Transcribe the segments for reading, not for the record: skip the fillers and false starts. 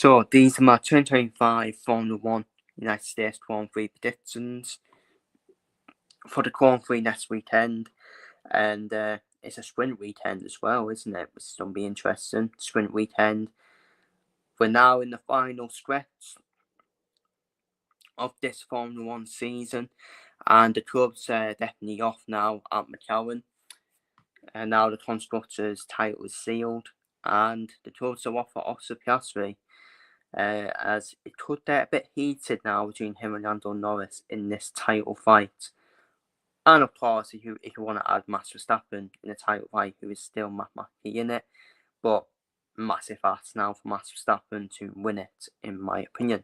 So these are my 2025 Formula 1 United States Grand Prix predictions for the Grand Prix next weekend. And it's a sprint weekend as well, isn't it? Which is going to be interesting. Sprint weekend. We're now in the final stretch of this Formula 1 season. And the clubs are definitely off now at McLaren. And now the Constructors' title is sealed. And the clubs are off for Oscar Piastri. As it could get a bit heated now between him and Lando Norris in this title fight. And of course, if you want to add Max Verstappen in the title fight, who is still mathematically in it, but massive ask now for Max Verstappen to win it, in my opinion.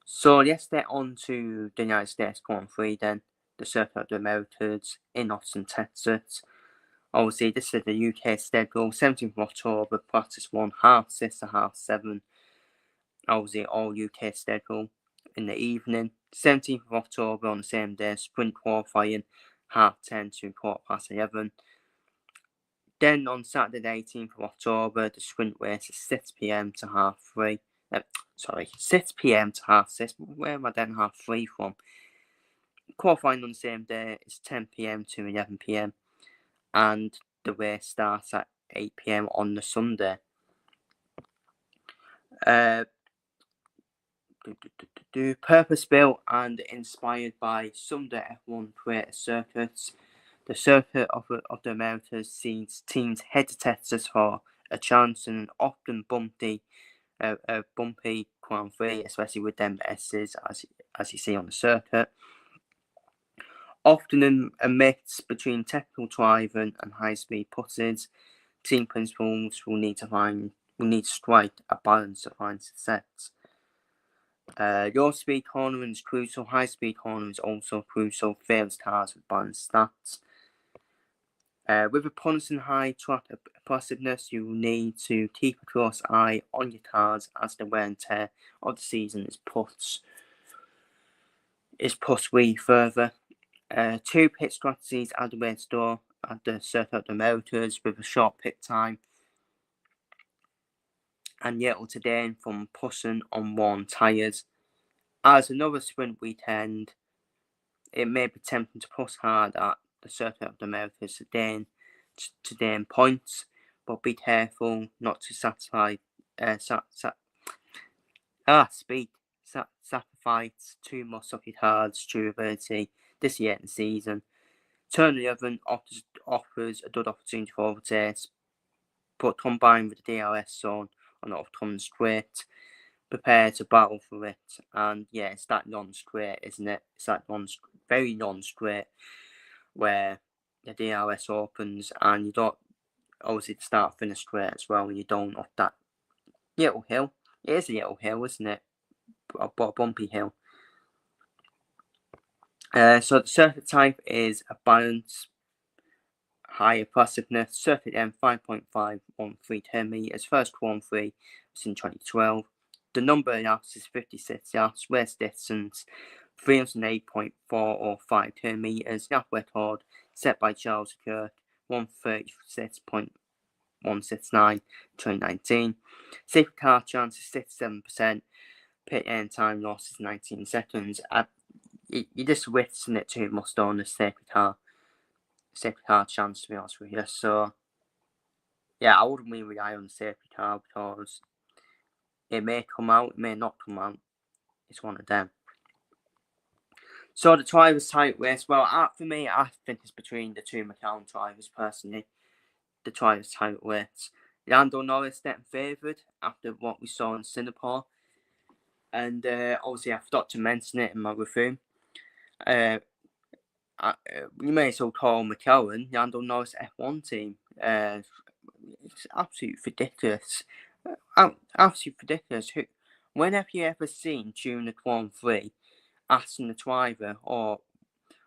So let's get on to the United States Grand Prix then, the Circuit of the Americas in Austin, Texas. Obviously, this is the UK schedule, 17th of October, practice 1, 6:30 to 7:30. Obviously, all UK schedule in the evening. 17th of October on the same day, sprint qualifying, 10:30 to 11:15. Then on Saturday, the 18th of October, the sprint race is 6 p.m. to 3:30. 6 p.m. to 6:30. Where am I then 3:30 from? Qualifying on the same day is 10 p.m. to 11 p.m. And the race starts at 8 p.m. on the Sunday. Purpose-built and inspired by some of the F1 creator circuits, the Circuit of the Americas sees teams head to Texas for a chance in an often bumpy Grand Prix, especially with them S's as you see on the circuit. Often a mix between technical driving and high-speed putters, team principals will need to strike a balance to find success. Low speed cornering is crucial, high speed cornering is also crucial, fails cars with balanced stats. With opponents in high track aggressiveness, you will need to keep a close eye on your cars as the wear and tear of the season is pushed way further. 2 pit strategies at the race door at the Circuit of the Americas with a short pit time, and yet today from pushing on worn tyres. As another sprint weekend, it may be tempting to push hard at the Circuit of the Americas to gain points, but be careful not to sacrifice too much of your cards' durability this year in the season. Turn 11 offers a good opportunity for overtakes, but combined with the DRS zone on the upcoming straight, prepare to battle for it. And yeah, it's that non-straight, isn't it? It's that very non-straight where the DRS opens and you don't obviously start finish straight as well, and you don't off that little hill. It is a little hill, isn't it? A bumpy hill. So the circuit type is a balance, high aggressiveness. Circuit M 5.513 10 meters. First Grand Prix was in 2012. The number of laps is 56 laps. Race distance 308.405 kilometers. Lap record set by Charles Leclerc 136.169 2019. Safety car chance is 67%. Pit end time loss is 19 seconds. You're just witnessing it too much on the safety car chance, to be honest with you. So yeah, I wouldn't really rely on the safety car because it may come out, it may not come out. It's one of them. So the drivers' type race, well, for me, I think it's between the two McLaren drivers personally. The drivers' type race. Lando Norris getting favoured after what we saw in Singapore. And obviously, I forgot to mention it in my review. You may as well call McLaren Lando Norris F1 team. It's absolutely ridiculous. Absolutely ridiculous. When have you ever seen during the Grand Prix asking the driver, or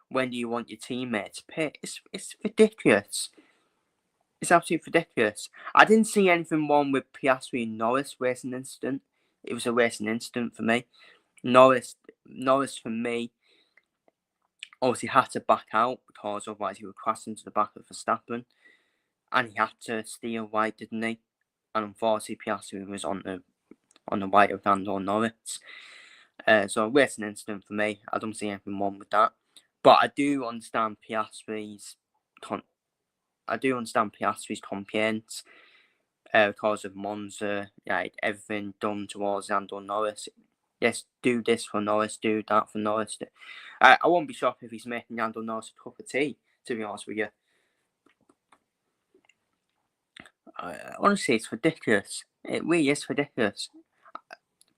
when do you want your teammate to pit? It's ridiculous. It's absolutely ridiculous. I didn't see anything wrong with Piastri and Norris racing incident. It was a racing incident for me. Norris for me obviously had to back out because otherwise he would crash into the back of Verstappen, and he had to steer wide, didn't he? and unfortunately Piastri was on the white of Lando Norris. So racing incident for me. I don't see anything wrong with that. But I do understand Piastri's complaints because of Monza, like everything done towards Lando Norris. Yes, do this for Norris, do that for Norris. I won't be shocked if he's making Lando Norris a cup of tea, to be honest with you. Honestly, it's ridiculous. It really is ridiculous.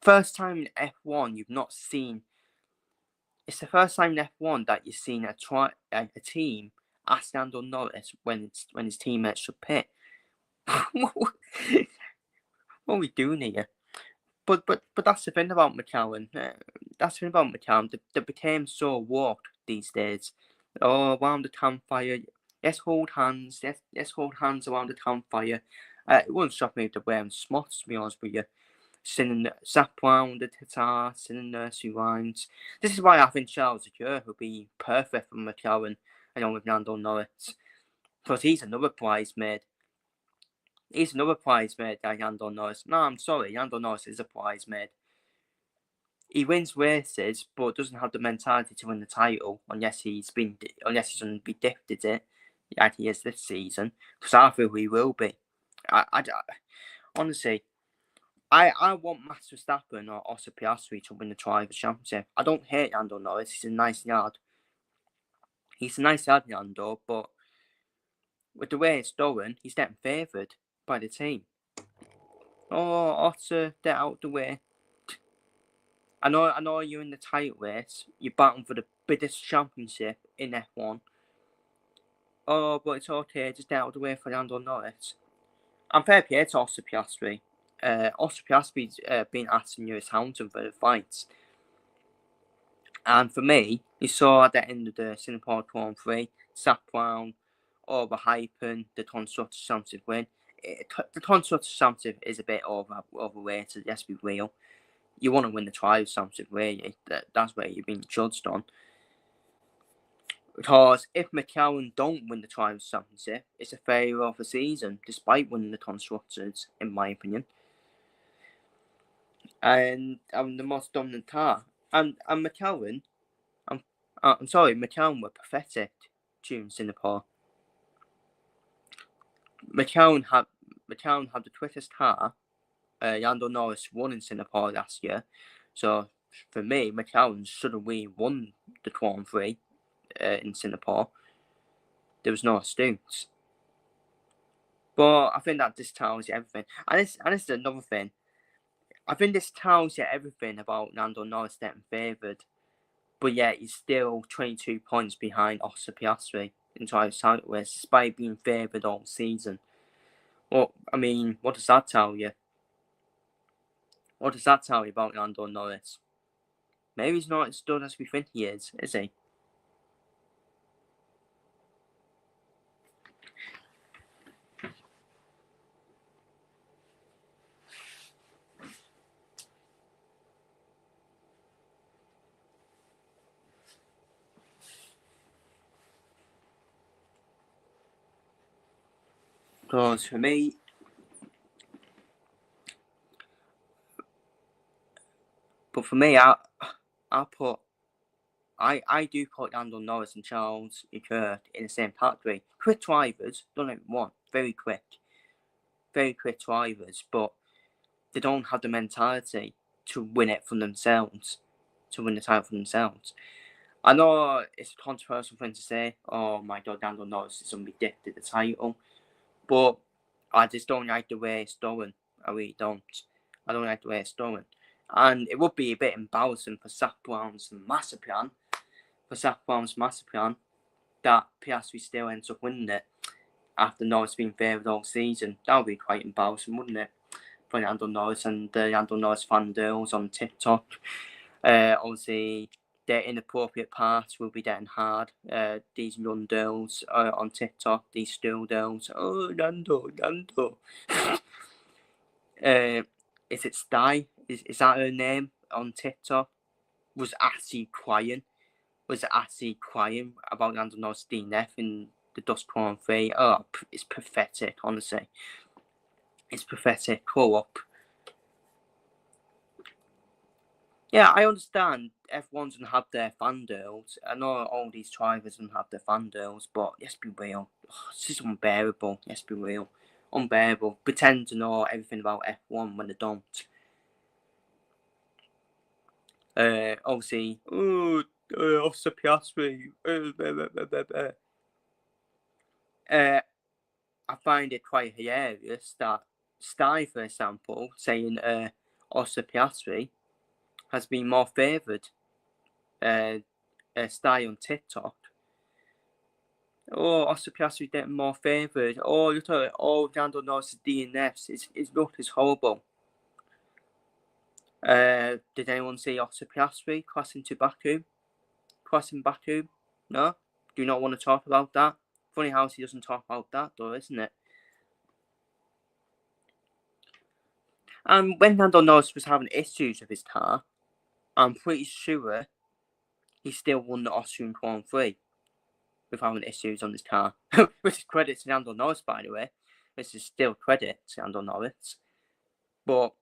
First time in F1 you've not seen. It's the first time in F1 that you've seen a team ask Lando Norris when his teammates should pit. What are we doing here? But that's the thing about McLaren. They became so warped these days. Oh, around the campfire. Let's hold hands. Let's hold hands around the campfire. It wouldn't shock me if they're wearing smots, to be honest with you. Singing Zap round the guitar, singing nursery rhymes. This is why I think Charles Leclerc would be perfect for McLaren along with Lando Norris. Because he's another bridesmaid. He's another bridesmaid like Lando Norris. No, I'm sorry, Lando Norris is a bridesmaid. He wins races, but doesn't have the mentality to win the title unless he's going to be gifted it, like he is this season. Because I feel he will be. Honestly, I want Max Verstappen or Oscar Piastri to win the Drivers' Championship. I don't hate Lando Norris. He's a nice lad. Lando, but with the way it's going, he's getting favoured by the team. Oh, Oscar, get out the way. I know you're in the title race. You're battling for the biggest championship in F1. Oh, but it's okay. Just get out of the way for Lando Norris. I'm fair play to Oscar Piastri. Oscar Piastri's been asking Lewis Hamilton for the fights. And for me, you saw at the end of the Singapore Grand Prix, Zap Brown, overhyping the Constructors' Championship win. The Constructors' Championship is a bit overrated, let's be real. You want to win the Drivers' Championship, really. That's where you're being judged on. Because if McLaren don't win the Drivers' Championship, it's a failure of the season, despite winning the Constructors, in my opinion. And the most dominant car. And McLaren, McLaren were pathetic during Singapore. McLaren had the quickest car. Lando Norris won in Singapore last year. So, for me, McLaren should have really won the Grand Prix in Singapore. There was no stunts. But I think that this tells you everything. And this is another thing. I think this tells you everything about Lando Norris getting favoured. But yet he's still 22 points behind Oscar Piastri in Drivers' title race, despite being favoured all season. Well, I mean, what does that tell you? What does that tell you about Lando Norris? Maybe he's not as good as we think he is he? Because for me, I do put Lando Norris and Charles Leclerc in the same category. Quick drivers, don't get me wrong, very quick drivers, but they don't have the mentality to win it for themselves, to win the title for themselves. I know it's a controversial thing to say. Oh my God, Lando Norris is going to be gifted the title, but I just don't like the way it's going. I really don't. I don't like the way it's going. And it would be a bit embarrassing for Zap Brown's master plan, that Piastri still ends up winning it after Norris being favoured all season. That would be quite embarrassing, wouldn't it? For Lando Norris and the Lando Norris fan girls on TikTok. Obviously, their inappropriate parts will be getting hard. These young girls on TikTok, these still girls. Oh, Lando. Is it Sty? Is that her name on TikTok? Was actually crying about Lando Norris DNF in the Dust Grand Prix. Oh, it's pathetic, honestly. It's pathetic. Pull up. Yeah, I understand everyone's gonna have their fan deals. I know all these drivers gonna have their fan deals, but let's be real. It's just unbearable. Let's be real. Unbearable. Pretend to know everything about F1 when they don't. Obviously, Officer Piastri. I find it quite hilarious that Sky, for example, saying Officer Piastri has been more favoured. Sky on TikTok. Oh, Officer Piastri getting more favoured. Oh, look at it. Oh, Lando Norris' DNFs. It's not as horrible. Did anyone see Officer Piastri crossing to Baku? Crossing Baku? No? Do you not want to talk about that? Funny how he doesn't talk about that, though, isn't it? And when Lando Norris was having issues with his car, I'm pretty sure he still won the Austrian Grand Prix with having issues on his car. Which is credit to Lando Norris, by the way. This is still credit to Lando Norris. But,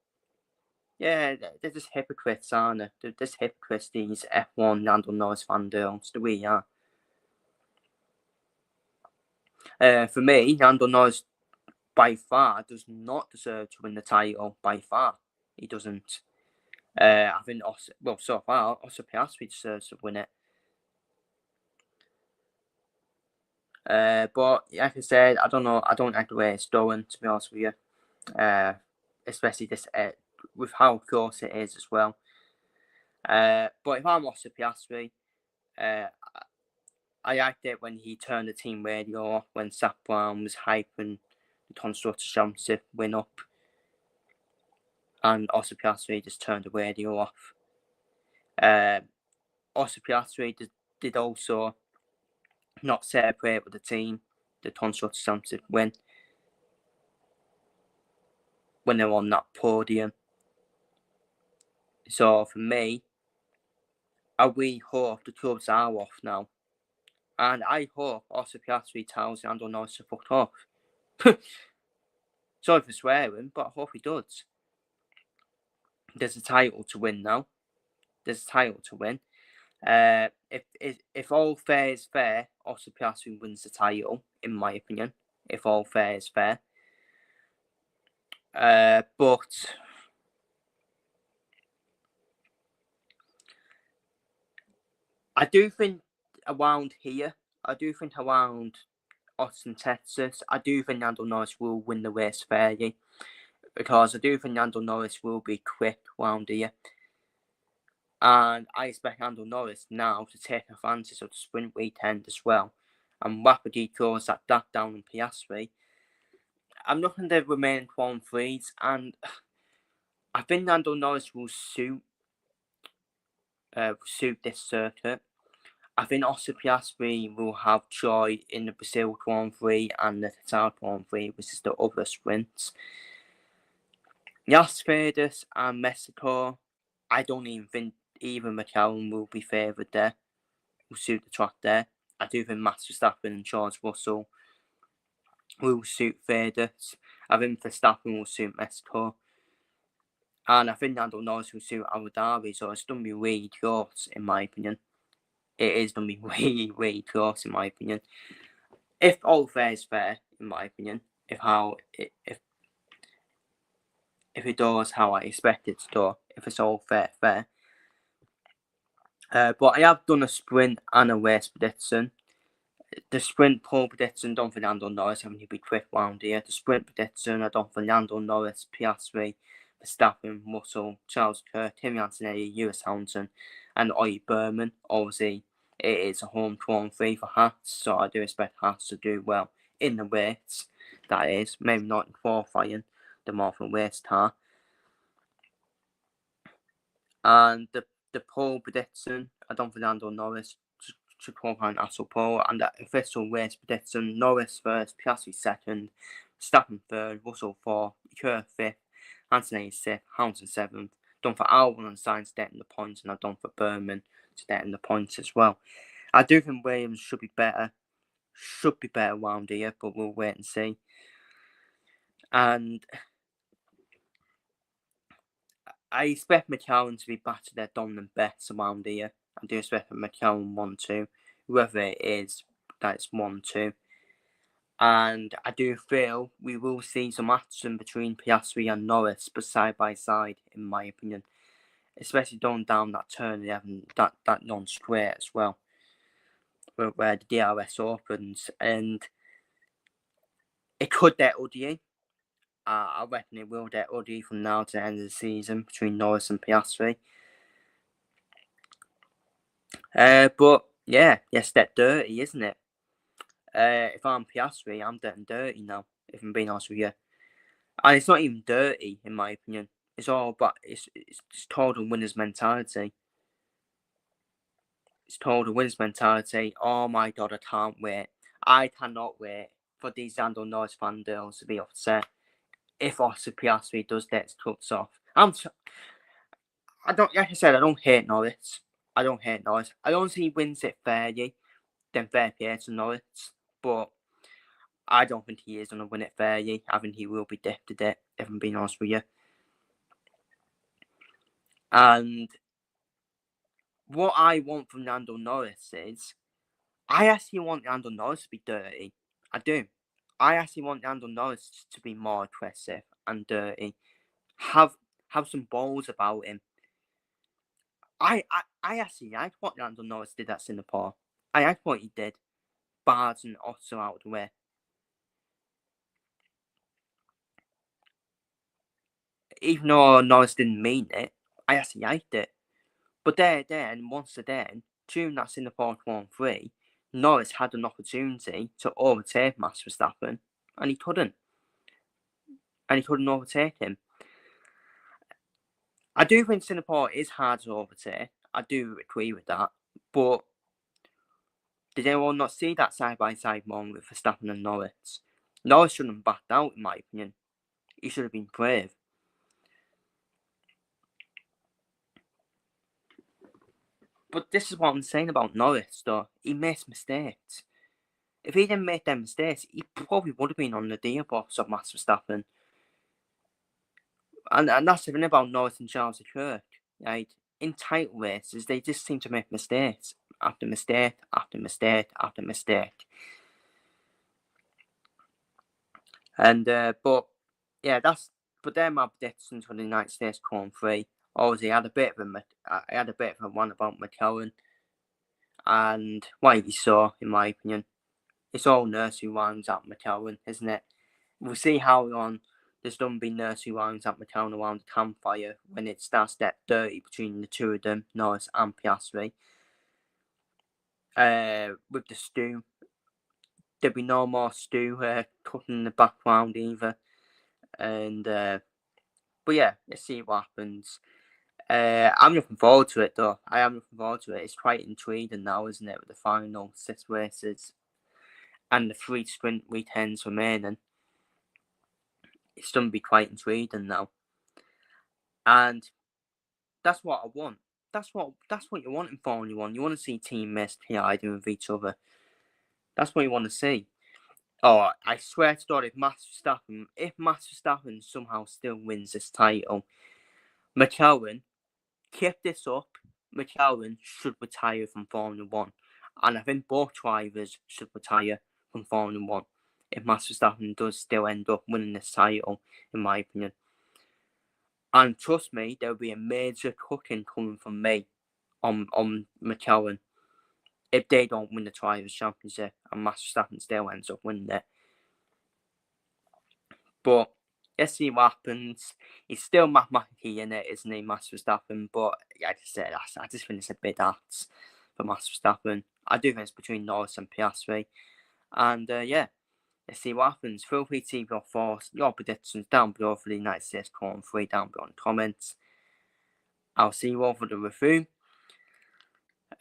yeah, they're just hypocrites, aren't they? They're just hypocrites, these F1 Lando Norris fan girls. The way are. For me, Lando Norris by far does not deserve to win the title. By far, he doesn't. I think so far, Oscar Piastri deserves to win it. But like I said, I don't know. I don't like the way it's going, to be honest with you. Especially this with how close it is as well. But if I'm Oscar Piastri, I liked it when he turned the team radio off when Zach Brown was hyping the Constructors' Championship win up, and Oscar Piastri just turned the radio off. Oscar Piastri did also not celebrate with the team, the Constructors' Championship win, when they were on that podium. So for me, I really hope the clubs are off now. And I hope Oscar Piastri tells Lando Norris to fuck off. Sorry for swearing, but I hope he does. There's a title to win now. There's a title to win. If all fair is fair, Oscar Piastri wins the title, in my opinion. If all fair is fair. But I do think around here, around Austin, Texas, I do think Lando Norris will win the race fairly. Because I do think Lando Norris will be quick around here. And I expect Lando Norris now to take advantage of the sprint weekend as well and rapidly close that gap down on Piastri. I'm looking at the remaining Grand Prix, and I think Lando Norris will suit this circuit. I think Oscar Piastri will have joy in the Brazil Grand Prix and the Qatar Grand Prix, which is the other sprints. Las Vegas and Mexico, I don't even think even McLaren will be favoured there. Will suit the track there. I do think Max Verstappen and George Russell will suit Vegas. I think Verstappen will suit Mexico. And I think Lando Norris will suit Abu Dhabi. So it's going to be really close, in my opinion. It is going to be really, really close, in my opinion. If all fair is fair, in my opinion. If it does how I expect it to do. If it's all fair. But I have done a sprint and a race prediction. The sprint pole prediction, don't think Lando Norris having to be quick round here. The sprint prediction, I don't think Lando Norris, Piastri, Verstappen, Russell, Charles Leclerc, Kimi Antonelli, Lewis Hamilton, and Ollie Berman. Obviously, it is a home Grand Prix for Haas, so I do expect Haas to do well in the race. That is, maybe not in qualifying, the more for race car. And the pole prediction, I don't think Lando Norris to qualify an actual pole, and the official race prediction: Norris first, Piastri second, Verstappen third, Russell fourth, Leclerc fifth, Anthony sixth, Hamilton seventh. Done for Albon and Sainz to get in the points, and I've done for Berman to get in the points as well. I do think Williams should be better around here, but we'll wait and see. And I expect McLaren to be back to their dominant bets around here. I do expect a McLaren 1-2, whoever it is, that's 1-2. And I do feel we will see some action between Piastri and Norris, but side by side, in my opinion. Especially going down that turn 11, that non-square as well, where the DRS opens. And it could get ugly. I reckon it will get ugly from now to the end of the season between Norris and Piastri. But yeah, it's that dirty, isn't it? If I'm Piastri, I'm getting dirty now, if I'm being honest with you. And it's not even dirty, in my opinion. It's all but it's total winner's mentality. It's total winner's mentality. Oh my god, I can't wait. I cannot wait for these Lando Norris fan girls to be upset if Oscar Piastri does get his cuts off. I don't, like I said, I don't hate Norris. I don't think he wins it fairly. Then fair play to Norris, but I don't think he is going to win it fairly. I think he will be gifted it, if I'm being honest with you. And what I want from Lando Norris is, I actually want Lando Norris to be dirty. I do. I actually want Lando Norris to be more aggressive and dirty. Have some balls about him. I actually liked what Lando Norris did at Singapore. I liked what he did. Bars and Otto out of the way. Even though Norris didn't mean it, I actually liked it. But once again, during that Singapore 1-3, Norris had an opportunity to overtake Max Verstappen, and he couldn't. And he couldn't overtake him. I do think Singapore is hard to overtake. I do agree with that. But did anyone not see that side-by-side moment with Verstappen and Norris? Norris shouldn't have backed out, in my opinion. He should have been brave. But this is what I'm saying about Norris, though. He makes mistakes. If he didn't make them mistakes, he probably would have been on the gearbox of Max Verstappen. And that's the thing about Norris and Charles Leclerc. Like, in title races, they just seem to make mistakes. After mistake, after mistake, after mistake. And, but they're my predictions for the United States Grand Prix. Obviously, I had a bit of a one about McLaren. And what you saw, in my opinion, it's all nursery rhymes at McLaren, isn't it? We'll see how long there's done be nursery rhymes at McLaren around the campfire when it starts to get dirty between the two of them, Norris and Piastri. With the stew, there'll be no more stew cooking in the background either. And but yeah, let's see what happens. I'm looking forward to it, though. I am looking forward to it. It's quite intriguing now, isn't it, with the final 6 races and the 3 sprint weekends remaining. It's going to be quite intriguing now. And that's what I want. That's what you want in Formula 1. You want to see teammates colliding with each other. That's what you want to see. Oh, I swear to God, if Max Verstappen somehow still wins this title, McLaren, keep this up, McLaren should retire from Formula 1. And I think both drivers should retire from Formula 1 if Max Verstappen does still end up winning this title, in my opinion. And trust me, there will be a major cooking coming from me on McLaren if they don't win the Drivers' Championship and Max Verstappen still ends up winning it. But let's see what happens. He's still mathematically in it, isn't he, Max Verstappen? But like I said, I just think it's a bit arts for Max Verstappen. I do think it's between Norris and Piastri. And yeah, let's see what happens. Feel free to leave your thoughts, your predictions down below for the United States Grand Prix down below in the comments. I'll see you all for the review.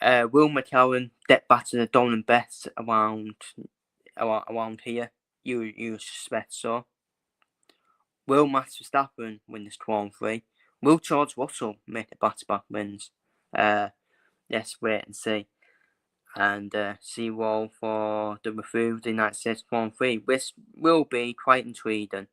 Will McLaren get back to the dominant best around here? You suspect so. Will Max Verstappen win this Grand Prix? Will George Russell make it back-to-back wins? Let's wait and see. And see you all for the review of the United States Grand Prix, which will be quite intriguing.